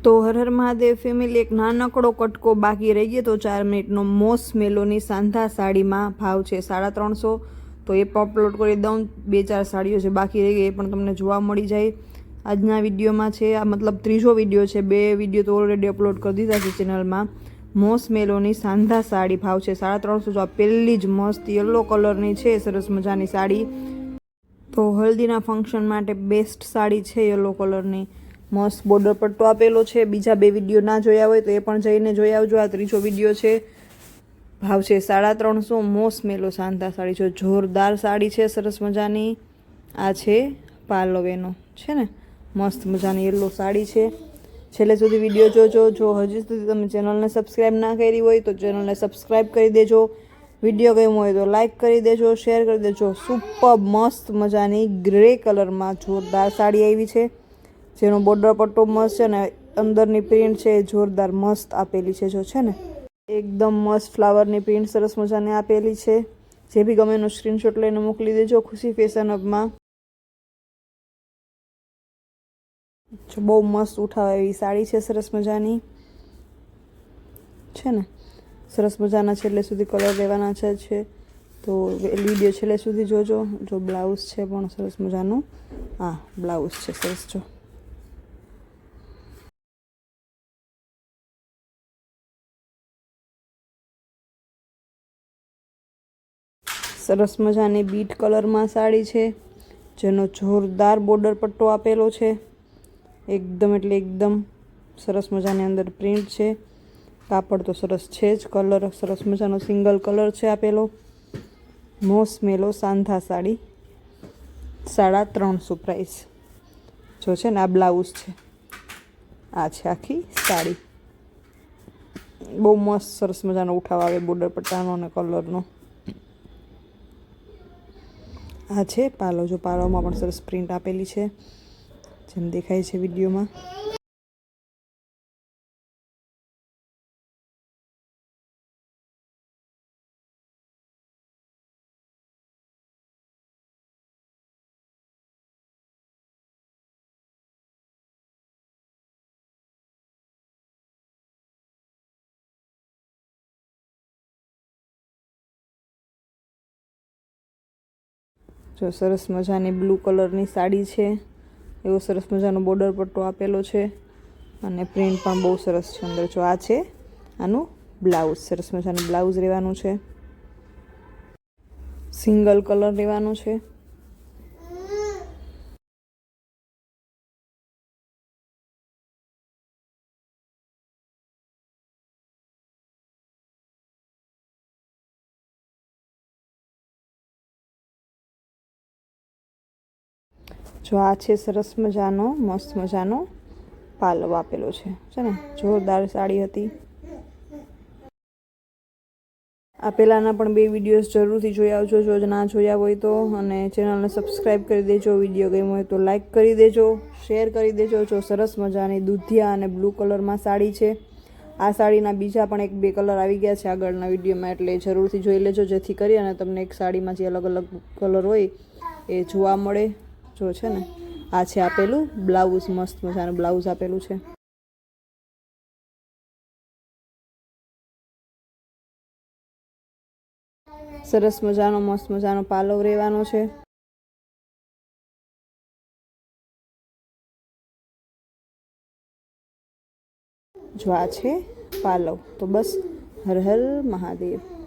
તો હર હર મહાદેવ ફેમિલી, એક નાનકડો કટકો બાકી રહી ગયો તો 4 મિનિટનો મોસ મેલોની સાંધા સાડીમાં ભાવ છે 350. તો એ પણ અપલોડ કરી દઉં. 2-4 સાડીઓ જે બાકી રહી ગઈ એ પણ તમને જોવા મળી જાય આજના વિડીયોમાં છે. આ મતલબ ત્રીજો વિડીયો છે, 2 વિડીયો તો ઓલરેડી અપલોડ કરી દીધા છે ચેનલમાં. મોસ મેલોની સાંધા સાડી ભાવ છે 350. જો આ પહેલી જ મસ્ત યલો કલરની છે, સરસ મજાની સાડી. તો હલ્દીના ફંક્શન માટે બેસ્ટ સાડી છે યલો કલરની. મસ્ત બોર્ડર પટ્ટો આપેલો છે. બીજા 2 વિડીયો ના જોયા હોય તો એ પણ જઈને જોઈ આવજો. આ ત્રીજો વિડીયો છે. ભાવ છે 350. મોસ મેલો સાંધા સાડી છે, જોરદાર સાડી છે, સરસ મજાની. આ છે પાલવ એનો, છે ને મસ્ત મજાની યલો સાડી છે. છેલ્લે સુધી વિડીયો જોજો. જો હજી સુધી તમે ચેનલને સબસ્ક્રાઈબ ના કરી હોય તો ચેનલને સબસ્ક્રાઈબ કરી દેજો. વિડીયો ગમ્યો હોય તો લાઈક કરી દેજો, શેર કરી દેજો. સુપર મસ્ત મજાની ગ્રે કલરમાં જોરદાર સાડી આવી છે, જેનો બોર્ડર પટ્ટો મસ્ત છે ને અંદરની પ્રિન્ટ છે એ જોરદાર મસ્ત આપેલી છે. જો છે ને એકદમ મસ્ત ફ્લાવરની પ્રિન્ટ સરસ મજાની આપેલી છે. જે બી ગમે એનો સ્ક્રીનશોટ લઈને મોકલી દેજો. ખુશી ફેશન હબમાં બહુ મસ્ત ઉઠાવે એવી સાડી છે, સરસ મજાની, છે ને સરસ મજાના. છેલ્લે સુધી કલર લેવાના છે તો વિડીયો છેલ્લે સુધી જોજો. જો બ્લાઉઝ છે પણ સરસ મજાનું, હા બ્લાઉઝ છે સરસ. જો સરસ મજાની બીટ કલરમાં સાડી છે, જેનો જોરદાર બોર્ડર પટ્ટો આપેલો છે. એકદમ એટલે એકદમ સરસ મજાની અંદર પ્રિન્ટ છે. કાપડ તો સરસ છે જ. કલર સરસ મજાનો સિંગલ કલર છે આપેલો. મોસ મેલો સાંધા સાડી 350 પ્રાઇસ. જો છે ને આ બ્લાઉઝ છે, આ છે આખી સાડી. બહુ મસ્ત સરસ મજાનો ઉઠાવ આવે બોર્ડર પટ્ટાનો અને કલરનો. આ છે પાલો. જો પાલોમાં પણ સરસ પ્રિન્ટ આપેલી છે, જેમ દેખાય છે વિડીયોમાં. જો સરસ મજાની બ્લુ કલરની સાડી છે, એવો સરસ મજાનો બોર્ડર પટ્ટો આપેલો છે અને પ્રિન્ટ પણ બહુ સરસ છે અંદર. જો આ છે આનું બ્લાઉઝ. સરસ મજાનું બ્લાઉઝ રહેવાનું છે, સિંગલ કલર રહેવાનું છે. જો આ છે સરસ મજાનો મસ્ત મજાનો પાલવ આપેલો છે ને જોરદાર સાડી હતી. આ પહેલાંના પણ 2 વિડીયોઝ જરૂરથી જોઈ આવજો જો ના જોયા હોય તો. અને ચેનલને સબસ્ક્રાઈબ કરી દેજો. વિડીયો ગમ્યો હોય તો લાઈક કરી દેજો, શેર કરી દેજો. જો સરસ મજાની દૂધિયા અને બ્લુ કલરમાં સાડી છે. આ સાડીના બીજા પણ 1-2 કલર આવી ગયા છે આગળના વિડીયોમાં, એટલે જરૂરથી જોઈ લેજો, જેથી કરી અને તમને એક સાડીમાં જે અલગ અલગ કલર હોય એ જોવા મળે. જો છે ને આ છે આપેલું બ્લાઉઝ. મસ્ત મજાનું બ્લાઉઝ આપેલું છે. સરસ મજાનો મસ્ત મજાનો પાલવ રહેવાનો છે. જો આ છે પાલવ. તો બસ હર હર મહાદેવ.